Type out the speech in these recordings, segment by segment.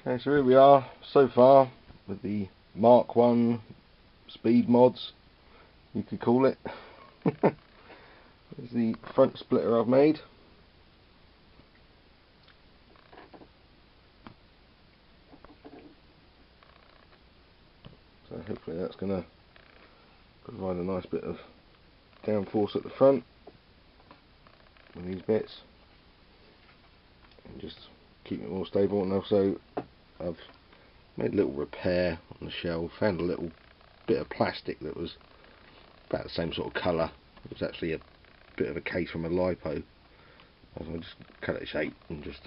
Okay, so here we are so far with the MK1 speed mods, you could call it. There's the front splitter I've made. So hopefully that's going to provide a nice bit of downforce at the front with these bits and just keep it more stable. And also I've made a little repair on the shell, found a little bit of plastic that was about the same sort of colour. It was actually a bit of a case from a lipo. I just cut it shape and just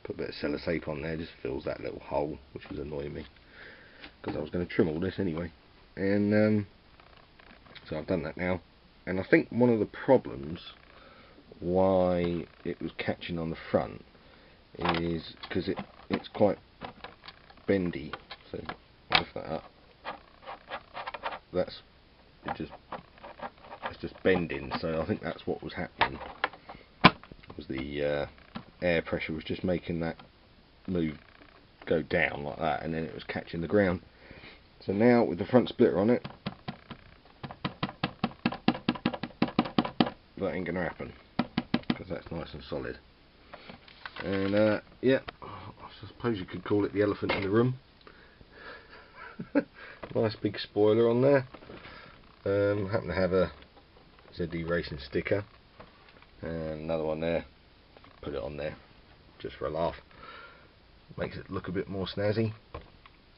put a bit of sellotape on there, just fills that little hole, which was annoying me because I was going to trim all this anyway. And so I've done that now. And I think one of the problems why it was catching on the front is because it's quite bendy. So I'll lift that up. It's just bending. So I think that's what was happening. Was the air pressure was just making that move go down like that, and then it was catching the ground. So now with the front splitter on it, that ain't gonna happen because that's nice and solid. And yeah, I suppose you could call it the elephant in the room. Nice big spoiler on there. Happen to have a ZD Racing sticker and another one there. Put it on there just for a laugh. Makes it look a bit more snazzy.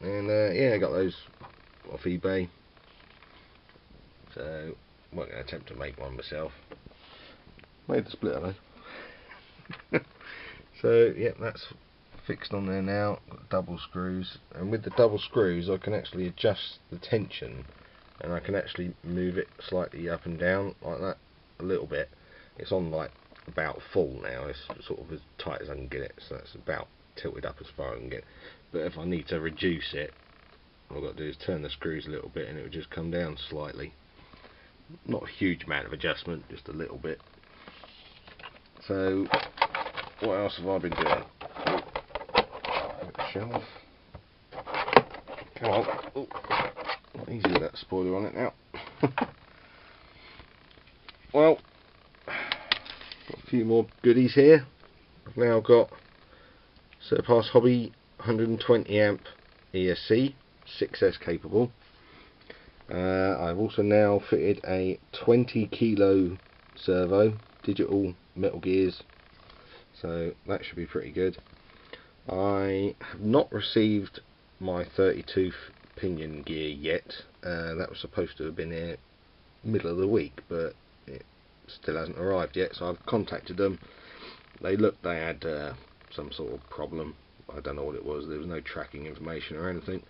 And yeah, I got those off eBay. So I'm not going to attempt to make one myself. Made the splitter though. So yeah, that's fixed on there now. Got double screws, and with the double screws I can actually adjust the tension, and I can actually move it slightly up and down like that a little bit. It's on like about full now. It's sort of as tight as I can get it, so that's about tilted up as far as I can get. But if I need to reduce it, all I've got to do is turn the screws a little bit and it will just come down slightly. Not a huge amount of adjustment, just a little bit. So what else have I been doing? Shelf. Come on. Oh, not easy with that spoiler on it now. Well, got a few more goodies here. I've now got Surpass Hobby 120 amp ESC, 6S capable. I've also now fitted a 20 kilo servo, digital metal gears, so that should be pretty good. I have not received my 32 pinion gear yet. That was supposed to have been here middle of the week, but it still hasn't arrived yet, so I've contacted them. They had some sort of problem. I don't know what it was. There was no tracking information or anything.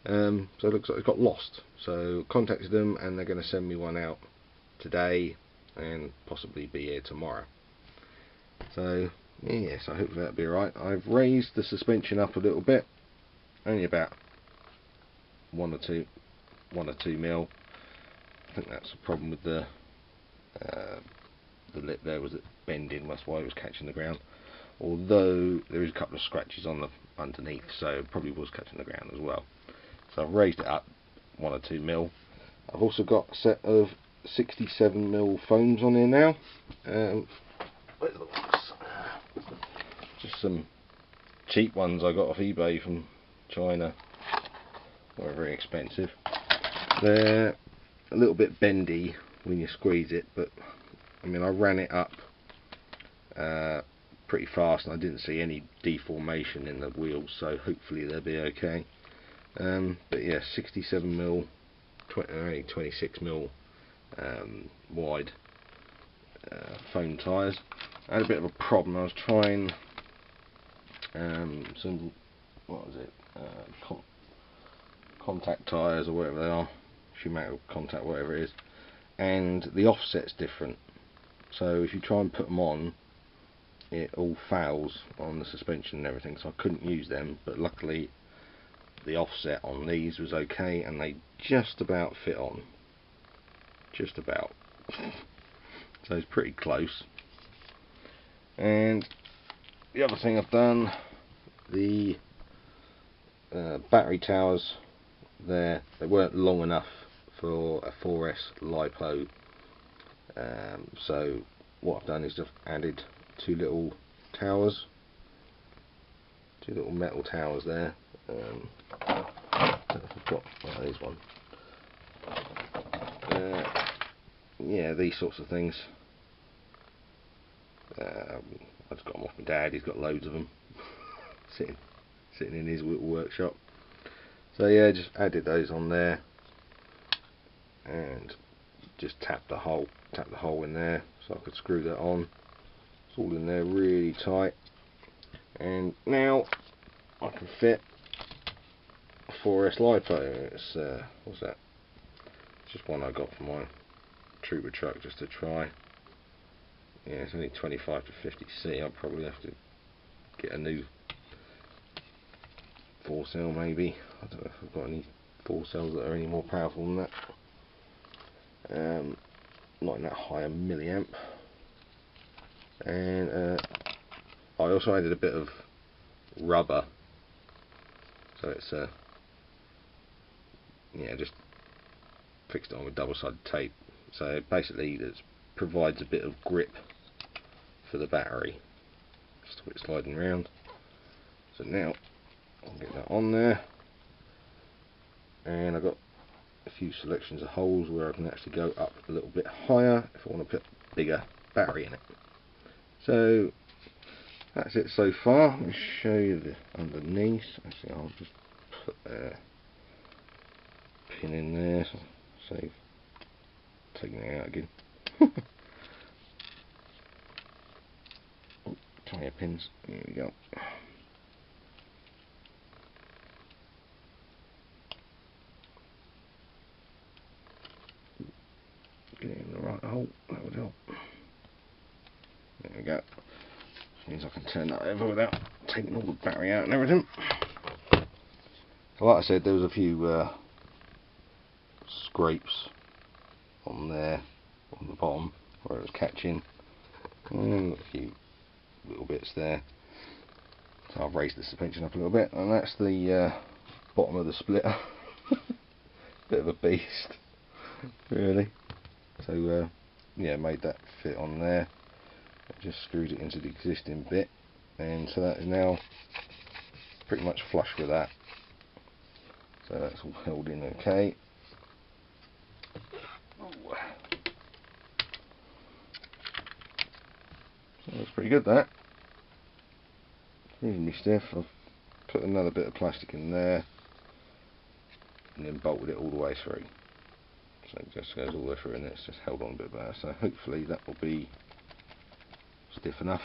So it looks like it got lost. So contacted them and they're going to send me one out today and possibly be here tomorrow. So yes, I hope that'll be alright. I've raised the suspension up a little bit, only about 1 or 2 mil. I think that's the problem with the lip there, was it bending, that's why it was catching the ground. Although there is a couple of scratches on the underneath, so it probably was catching the ground as well. So I've raised it up 1 or 2 mil. I've also got a set of 67 mil foams on here now. Where's the box? Just some cheap ones I got off eBay from China. They're very expensive. They're a little bit bendy when you squeeze it, but I mean, I ran it up pretty fast and I didn't see any deformation in the wheels, so hopefully they'll be okay. But yeah, 67 mil, only 26 mil wide foam tyres. I had a bit of a problem. I was trying some, what was it, contact tyres or whatever they are, Shimano contact, whatever it is, and the offset's different. So if you try and put them on, it all fails on the suspension and everything, so I couldn't use them. But luckily the offset on these was okay and they just about fit on, just about. So it's pretty close. And the other thing I've done, the battery towers there. They weren't long enough for a 4S LiPo, so what I've done is just added two little towers, two little metal towers there. I've got there's one. Yeah, these sorts of things. I just got them off my dad. He's got loads of them sitting in his little workshop. So yeah, just added those on there and just tapped the hole in there so I could screw that on. It's all in there really tight, and now I can fit a 4S LiPo. It's what's that? It's just one I got from my trooper truck just to try. Yeah, it's only 25 to 50C. I'll probably have to get a new 4-cell maybe. I don't know if I've got any 4-cells that are any more powerful than that. Not in that high a milliamp. And I also added a bit of rubber, so it's yeah, just fixed it on with double-sided tape. So basically, it provides a bit of grip for the battery. Just it sliding around. So now I'll get that on there, and I've got a few selections of holes where I can actually go up a little bit higher if I want to put a bigger battery in it. So that's it so far. Let me show you the underneath. Actually, I'll just put a pin in there, so save taking it out again. Oh, tire pins. Here we go. Get it in the right hole. That would help. There we go. Means I can turn that over without taking all the battery out and everything. So like I said, there was a few scrapes on there, on the bottom where it was catching, and a few little bits there. So I've raised the suspension up a little bit, and that's the bottom of the splitter. Bit of a beast, really. So yeah, made that fit on there. I just screwed it into the existing bit, and so that is now pretty much flush with that. So that's all held in okay. So that's pretty good, that. It's reasonably stiff. I've put another bit of plastic in there and then bolted it all the way through. So it just goes all the way through, and it's just held on a bit better. So hopefully that will be stiff enough.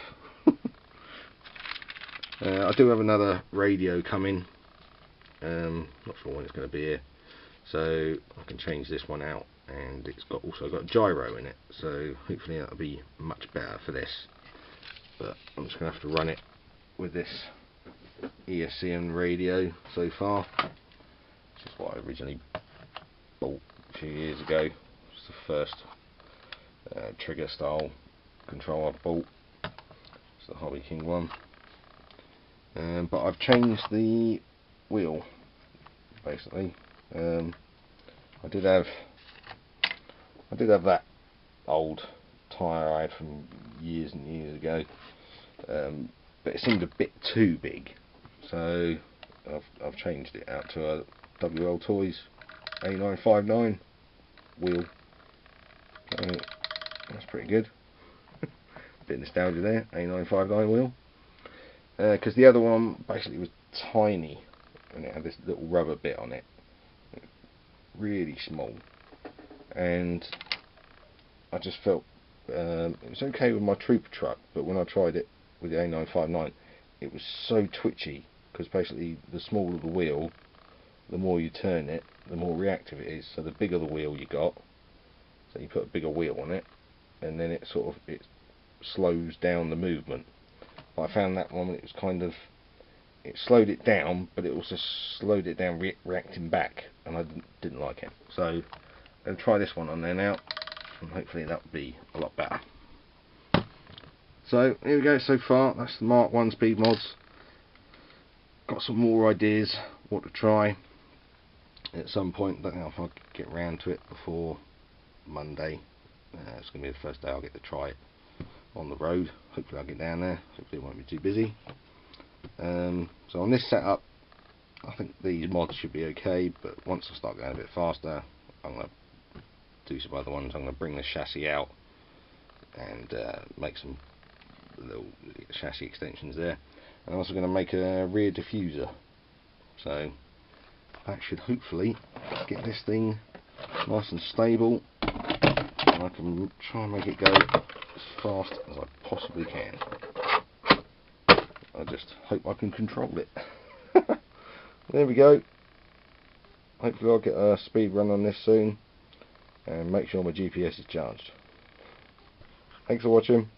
I do have another radio coming. Not sure when it's going to be here. So I can change this one out, and it's also got gyro in it. So hopefully that'll be much better for this. But I'm just going to have to run it with this ESCM radio so far. This is what I originally bought a few years ago. It's the first trigger style control I've bought. It's the Hobby King one. But I've changed the wheel basically. I did have that old tyre I had from years and years ago, but it seemed a bit too big, so I've changed it out to a WL Toys A959 wheel. That's pretty good. Bit of nostalgia there, A959 wheel. Because the other one basically was tiny, and it had this little rubber bit on it, really small, and I just felt it was okay with my trooper truck, but when I tried it with the A959, it was so twitchy, because basically the smaller the wheel, the more you turn it, the more reactive it is. So the bigger the wheel you got, so you put a bigger wheel on it, and then it slows down the movement. But I found that one, it was kind of, it slowed it down, but it also slowed it down reacting back, and I didn't like it. So I'm going to try this one on there now, and hopefully that will be a lot better. So here we go. So far that's the Mark 1 speed mods. Got some more ideas what to try at some point. Don't know if I'll get round to it before Monday. It's going to be the first day I'll get to try it on the road. Hopefully I'll get down there. Hopefully it won't be too busy. So on this setup, I think these mods should be okay, but once I start going a bit faster, I'm going to do some other ones. I'm going to bring the chassis out and make some little chassis extensions there. And I'm also going to make a rear diffuser. So that should hopefully get this thing nice and stable, and I can try and make it go as fast as I possibly can. I just hope I can control it. There we go. Hopefully I'll get a speed run on this soon and make sure my GPS is charged. Thanks for watching.